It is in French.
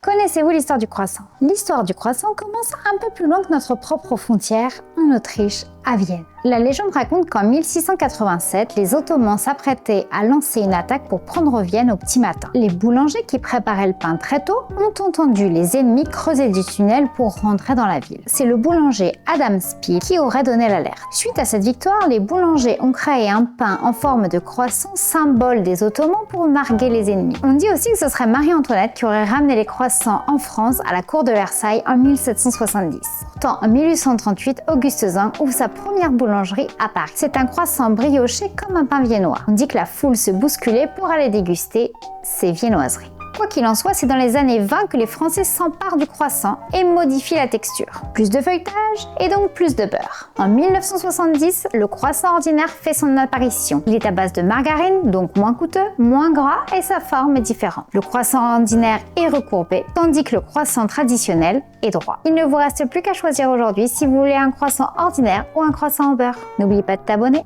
Connaissez-vous l'histoire du croissant? L'histoire du croissant commence un peu plus loin que notre propre frontière, en Autriche, à Vienne. La légende raconte qu'en 1687, les Ottomans s'apprêtaient à lancer une attaque pour prendre Vienne au petit matin. Les boulangers qui préparaient le pain très tôt ont entendu les ennemis creuser du tunnel pour rentrer dans la ville. C'est le boulanger Adam Spiel qui aurait donné l'alerte. Suite à cette victoire, les boulangers ont créé un pain en forme de croissant, symbole des Ottomans pour narguer les ennemis. On dit aussi que ce serait Marie-Antoinette qui aurait ramené les croissants en France à la cour de Versailles en 1770. Pourtant, en 1838, Auguste Zing ouvre sa première boulangerie à Paris. C'est un croissant brioché comme un pain viennois. On dit que la foule se bousculait pour aller déguster ces viennoiseries. Quoi qu'il en soit, c'est dans les années 20 que les Français s'emparent du croissant et modifient la texture. Plus de feuilletage et donc plus de beurre. En 1970, le croissant ordinaire fait son apparition. Il est à base de margarine, donc moins coûteux, moins gras et sa forme est différente. Le croissant ordinaire est recourbé, tandis que le croissant traditionnel est droit. Il ne vous reste plus qu'à choisir aujourd'hui si vous voulez un croissant ordinaire ou un croissant au beurre. N'oubliez pas de t'abonner.